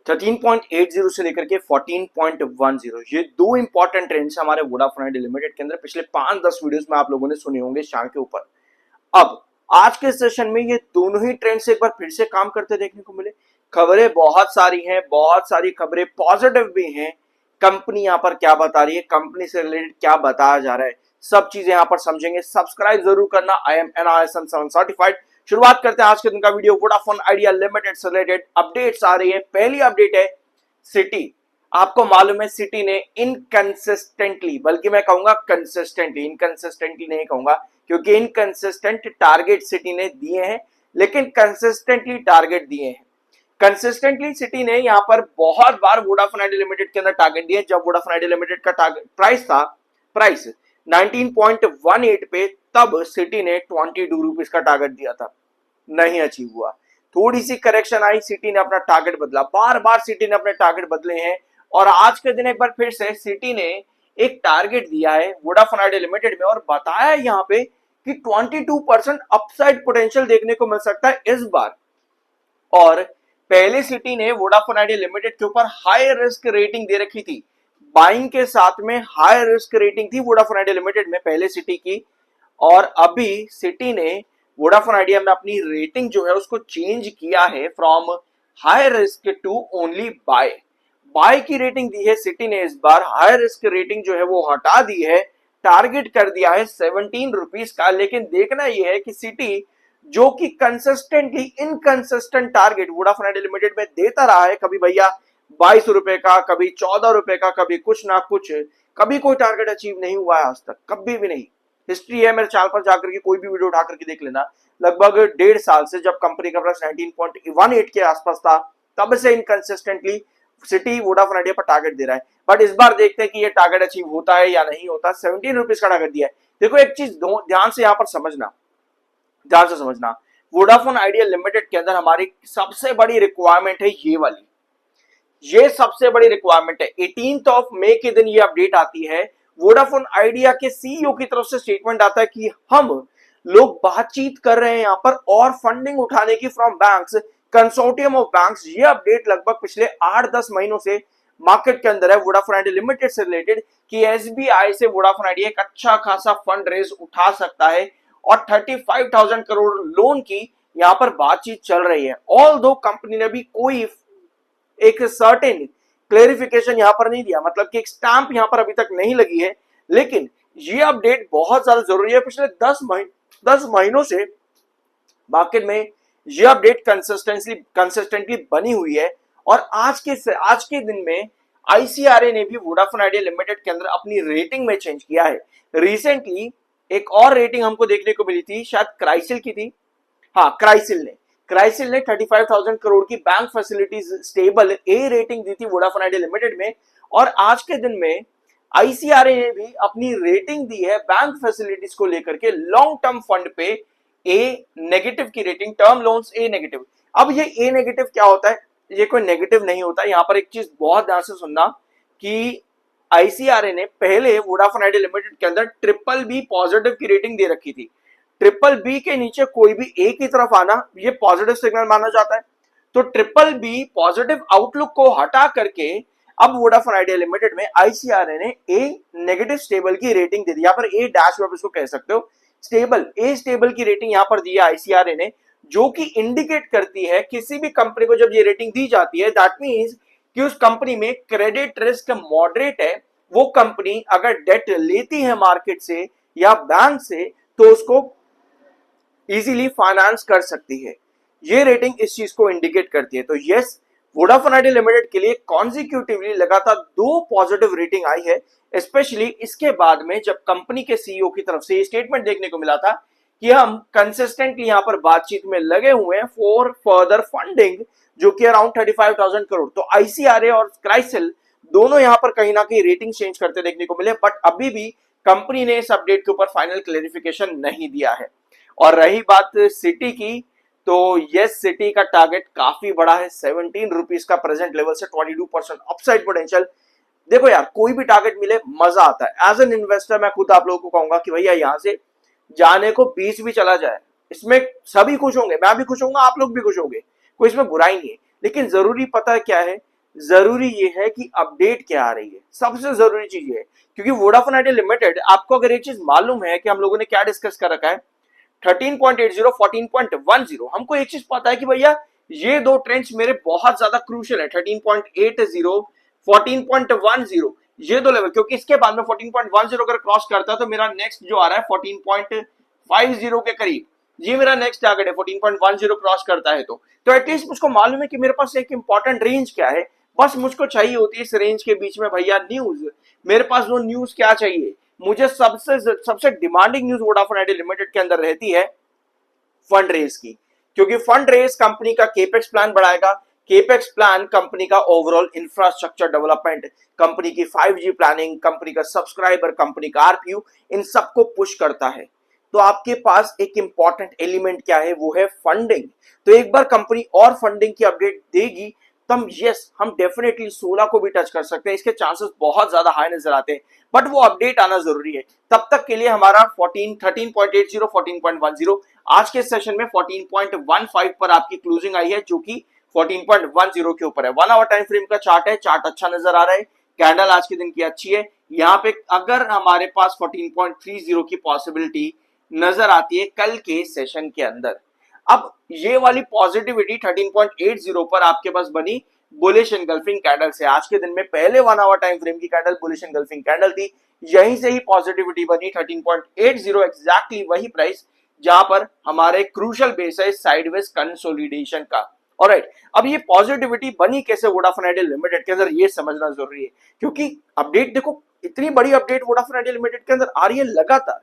13.80 से लेकर के 14.10, ये दो इंपॉर्टेंट ट्रेंड्स हमारे वोडाफोन आइडिया लिमिटेड के अंदर पिछले 5-10 वीडियोस में आप लोगों ने सुने होंगे शाम के ऊपर। अब आज के सेशन में ये दोनों ही ट्रेंड्स एक बार फिर से काम करते देखने को मिले। खबरें बहुत सारी हैं, बहुत सारी खबरें पॉजिटिव भी हैं। कंपनी यहाँ पर क्या बता रही है, कंपनी से रिलेटेड क्या बताया जा रहा है, सब चीजें यहाँ पर समझेंगे। सब्सक्राइब जरूर करना। I am NISM 7 certified. शुरुआत करते हैं आज के दिन का वीडियो। वोडाफोन आइडिया लिमिटेड से रिलेटेड अपडेट्स आ रही है। पहली अपडेट है सिटी। आपको मालूम है सिटी ने इनकंसिस्टेंटली, बल्कि मैं कहूंगा कंसिस्टेंटली, इनकंसिस्टेंटली नहीं कहूंगा क्योंकि इनकंसिस्टेंट टारगेट सिटी ने दिए हैं, लेकिन कंसिस्टेंटली टारगेट दिए हैं। कंसिस्टेंटली सिटी ने यहां पर बहुत बार वोडाफोन आइडिया लिमिटेड के अंदर टारगेट दिए। जब वोडाफोन आइडिया लिमिटेड का टारगेट प्राइस 19.18 पे, तब सिटी ने 22 रुपीज का टारगेट दिया था, नहीं अचीव हुआ। थोड़ी सी करेक्शन आई, सिटी ने अपना टारगेट बदला। बार बार सिटी ने अपने टारगेट बदले हैं और आज के दिन एक बार फिर से सिटी ने एक टारगेट दिया है वोडाफोन आइडिया लिमिटेड में और बताया यहाँ पे कि 22% अपसाइड पोटेंशियल देखने को मिल सकता है इस बार। और पहले सिटी ने वोडाफोन आइडिया लिमिटेड के ऊपर हाई रिस्क रेटिंग दे रखी थी, बाइंग के साथ में हाई रिस्क रेटिंग थी वोडाफोन आइडिया लिमिटेड में पहले सिटी की। और अभी सिटी ने वोडाफोन आइडिया में अपनी रेटिंग जो है उसको चेंज किया है, from high risk to only buy की रेटिंग दी है सिटी ने इस बार। हाई रिस्क रेटिंग जो है वो हटा दी है, टारगेट कर दिया है 17 रुपीज का। लेकिन देखना यह है कि सिटी जो कि consistently inconsistent target Vodafone idea limited में देता रहा है, कभी भैया 22 रुपए का, कभी 14 रुपए का, कभी कुछ ना कुछ, कभी कोई टारगेट अचीव नहीं हुआ है आज तक, कभी भी नहीं। हिस्ट्री है, मेरे चैनल पर जाकर के कोई भी वीडियो उठा करके देख लेना। लगभग 1.5 साल से जब कंपनी का प्राइस 19.18 के आसपास था, तब से इनकंसिस्टेंटली सिटी वोडाफोन आइडिया पर टारगेट दे रहा है। बट इस बार देखते हैं कि ये टारगेट अचीव होता है या नहीं होता। 17 रुपीज का टारगेट दिया है। देखो एक चीज ध्यान से यहाँ पर समझना, ध्यान से समझना, वोडाफोन आइडिया लिमिटेड के अंदर हमारी सबसे बड़ी रिक्वायरमेंट है ये वाली, ये सबसे बड़ी रिक्वायरमेंट है। 18 मई के दिन ये अपडेट आती है, वोडाफोन आइडिया के सीईओ की तरफ से स्टेटमेंट आता है कि हम लोग बातचीत कर रहे हैं यहां पर और फंडिंग उठाने की from banks, consortium of banks. ये अपडेट लगभग पिछले 8-10 महीनों से मार्केट के अंदर है वोडाफोन आइडिया लिमिटेड से रिलेटेड कि SBI से वोडाफोन आइडिया एक अच्छा खासा फंड रेज उठा सकता है और 35,000 करोड़ लोन की यहां पर बातचीत चल रही है। ऑल्दो कंपनी ने भी कोई एक सर्टेन क्लेरिफिकेशन यहां पर नहीं दिया, मतलब कि एक स्टैंप यहां पर अभी तक नहीं लगी है, लेकिन ये अपडेट बहुत ज्यादा जरूरी है। पिछले 10 महीनों से मार्केट में ये अपडेट कंसिस्टेंटली बनी हुई है। और आज के दिन में ICRA ने भी वोडाफोन आइडिया लिमिटेड के अंदर अपनी रेटिंग में चेंज किया है। रिसेंटली एक और रेटिंग हमको देखने को मिली थी, शायद क्राइसिल की थी, हाँ क्राइसिल ने 35,000 करोड़ की bank facilities stable A rating दी थी वोडाफोन आइडिया लिमिटेड में। और आज के दिन में ICRA ने भी अपनी रेटिंग दी है बैंक फैसिलिटीज को लेकर के, लॉन्ग टर्म फंड पे A नेगेटिव की rating, term loans A negative. अब ये A नेगेटिव क्या होता है, ये कोई नेगेटिव नहीं होता। यहाँ पर एक चीज बहुत ध्यान से सुनना कि ICRA ने पहले वोडाफोन आइडिया लिमिटेड के अंदर BBB पॉजिटिव की रेटिंग दे रखी थी। BBB के नीचे कोई भी A की तरफ आना ये पॉजिटिव सिग्नल माना जाता है। तो BBB पॉजिटिव आउटलुक को हटा करके अब वोडाफोन आइडिया लिमिटेड में ICRA ने A नेगेटिव स्टेबल की रेटिंग दे दी। यहाँ पर A डैश आप इसको कह सकते हो, स्टेबल, A स्टेबल की रेटिंग यहाँ पर दी है ICRA ने, जो कि इंडिकेट करती है किसी भी कंपनी को जब ये रेटिंग दी जाती है, दैट मीन्स कि उस कंपनी में क्रेडिट रिस्क मॉडरेट है। वो कंपनी अगर डेट लेती है मार्केट से या बैंक से तो उसको इजीली फाइनेंस कर सकती है। ये रेटिंग इस चीज को इंडिकेट करती है। तो यस, वोडाफोन आइडिया लिमिटेड के लिए कॉन्जिक्यूटिवली लगातार 2 पॉजिटिव रेटिंग आई है, स्पेशली इसके बाद में जब कंपनी के सीईओ की तरफ से ये स्टेटमेंट देखने को मिला था कि हम कंसिस्टेंटली यहां पर बातचीत में लगे हुए हैं फॉर फर्दर फंडिंग, जो कि अराउंड 35,000 करोड़। तो ICRA और क्राइसिल दोनों यहां पर कहीं ना कहीं रेटिंग चेंज करते देखने को मिले, बट अभी भी कंपनी ने इस अपडेट के ऊपर फाइनल क्लेरिफिकेशन नहीं दिया है। और रही बात सिटी की, तो यस सिटी का टारगेट काफी बड़ा है, 17 रुपीज का प्रेजेंट लेवल से 22% अपसाइड पोटेंशियल। देखो यार, कोई भी टारगेट मिले मजा आता है। एज एन इन्वेस्टर मैं खुद आप लोगों को कहूंगा कि भैया यहां से जाने को 20 भी चला जाए, इसमें सभी खुश होंगे, मैं भी खुश होऊंगा, आप लोग भी खुश होंगे, कोई इसमें बुराई नहीं है। लेकिन जरूरी पता है क्या है, जरूरी ये है कि अपडेट क्या आ रही है, सबसे जरूरी चीज ये है। क्योंकि वोडाफोन आइडिया लिमिटेड, आपको अगर एक चीज मालूम है कि हम लोगों ने क्या डिस्कस कर रखा है, 13.80 14.10, हमको एक चीज पता है कि भैया ये दो ट्रेंड्स मेरे बहुत ज्यादा क्रूशियल है, 13.80 14.10, ये दो लेवल, क्योंकि इसके बाद में 14.10 अगर क्रॉस करता है तो मेरा नेक्स्ट जो आ रहा है 14.50 के करीब, ये मेरा नेक्स्ट टारगेट है। 14.10 क्रॉस करता है तो एटलीस्ट मुझको मालूम है कि मेरे पास एक इंपॉर्टेंट रेंज क्या है। बस मुझको चाहिए होती है इस रेंज के बीच में भैया न्यूज। मेरे पास वो न्यूज क्या चाहिए, मुझे सबसे सबसे demanding news Vodafone idea limited के अंदर रहती है फंड रेज की। क्योंकि फंड रेज कंपनी का केपेक्स प्लान बढ़ाएगा, केपेक्स प्लान कंपनी का ओवरऑल इंफ्रास्ट्रक्चर डेवलपमेंट, कंपनी की 5G प्लानिंग, कंपनी का सब्सक्राइबर, कंपनी का आरपीयू, इन सबको पुश करता है। तो आपके पास एक इंपॉर्टेंट एलिमेंट क्या है, वो है फंडिंग। तो एक बार कंपनी और फंडिंग की अपडेट देगी तब यस हम डेफिनेटली 16 को भी टच कर सकते हैं, इसके चांसेस बहुत ज्यादा हाई नजर आते हैं, बट वो अपडेट आना जरूरी है। तब तक के लिए हमारा 13.80 14.10, आज के सेशन में 14.15 पर आपकी क्लोजिंग आई है, जो कि 14.10 के ऊपर है। 1 आवर टाइम फ्रेम का चार्ट है, चार्ट अच्छा नजर आ रहा है, कैंडल आज के दिन की अच्छी है। यहाँ पे अगर हमारे पास 14.30 की पॉसिबिलिटी नजर आती है कल के सेशन के अंदर। अब ये वाली पॉजिटिविटी 13.80 पर आपके पास बनी बुलिश एनगल्फिंग कैंडल से। आज के दिन में पहले 1 आवर टाइम फ्रेम की कैंडल बुलिश एनगल्फिंग कैंडल थी, यहीं से ही पॉजिटिविटी बनी 13.80, एग्जैक्टली वही प्राइस जहां पर हमारे क्रूशियल बेस है साइडवेज कंसोलिडेशन का। ऑलराइट, अब ये पॉजिटिविटी बनी कैसे वोडाफोन आइडिया लिमिटेड के अंदर, ये समझना जरूरी है। क्योंकि अपडेट देखो, इतनी बड़ी अपडेट वोडाफोन आइडिया लिमिटेड के अंदर आ रही है लगातार,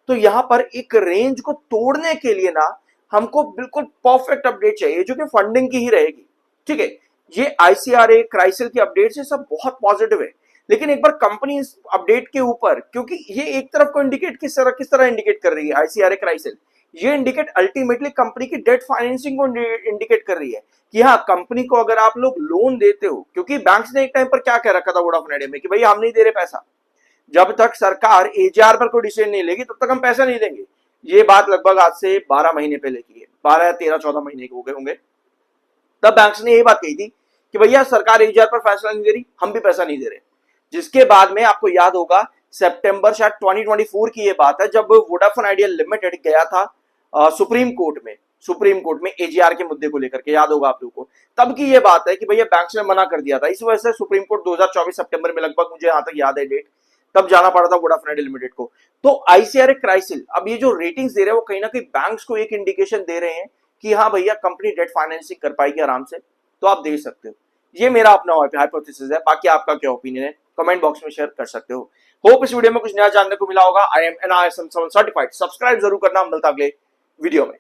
तो यहां पर एक रेंज को तोड़ने के लिए ना हमको बिल्कुल परफेक्ट अपडेट चाहिए जो कि फंडिंग की ही रहेगी। ठीक है, ये आईसीआरए क्राइसिल की अपडेट से सब बहुत पॉजिटिव है, लेकिन एक बार कंपनी इस अपडेट के ऊपर, क्योंकि ये एक तरफ को इंडिकेट किस तरह इंडिकेट कर रही है आईसीआरए क्राइसिल, ये इंडिकेट अल्टीमेटली कंपनी की डेट फाइनेंसिंग को इंडिकेट कर रही है कि हाँ कंपनी को अगर आप लोग लोन देते हो, क्योंकि बैंक्स ने एक टाइम पर क्या कह रखा था वोडाफोन आइडिया में कि भाई हम नहीं दे रहे पैसा, जब तक सरकार एजीआर पर कोई डिसीजन नहीं लेगी तब तक हम पैसा नहीं देंगे। ये बात लगभग आज से 12 महीने पहले की है, 12 या 13 14 महीने के हो गए होंगे। तब बैंक्स ने यही बात कही थी कि भैया सरकार एजीआर पर फैसला नहीं दे रही, हम भी पैसा नहीं दे रहे। जिसके बाद में आपको याद होगा सितंबर शायद 2024 की ये बात है, जब वोडाफोन आइडिया लिमिटेड गया था सुप्रीम कोर्ट में एजीआर के मुद्दे को लेकर के, याद होगा आप लोगों को। तब की ये बात है कि भैया बैंक्स ने मना कर दिया था, इस वजह से सुप्रीम कोर्ट 2024 सितंबर में लगभग, मुझे यहां तक याद है डेट, तब जाना पड़ा था वोडाफोन आइडिया लिमिटेड को। तो आईसीआरए क्राइसिल अब ये जो रेटिंग्स दे रहे हैं वो कहीं ना कहीं बैंक्स को एक इंडिकेशन दे रहे हैं कि हाँ भैया कंपनी डेट फाइनेंसिंग कर पाएगी आराम से, तो आप दे सकते हो। ये मेरा अपना हाइपोथेसिस है, बाकी आपका क्या ओपिनियन है कमेंट बॉक्स में शेयर कर सकते हो। होप इस वीडियो में कुछ नया जानने को मिला होगा। I am NISM certified, subscribe जरूर करना, मिलता अगले वीडियो में।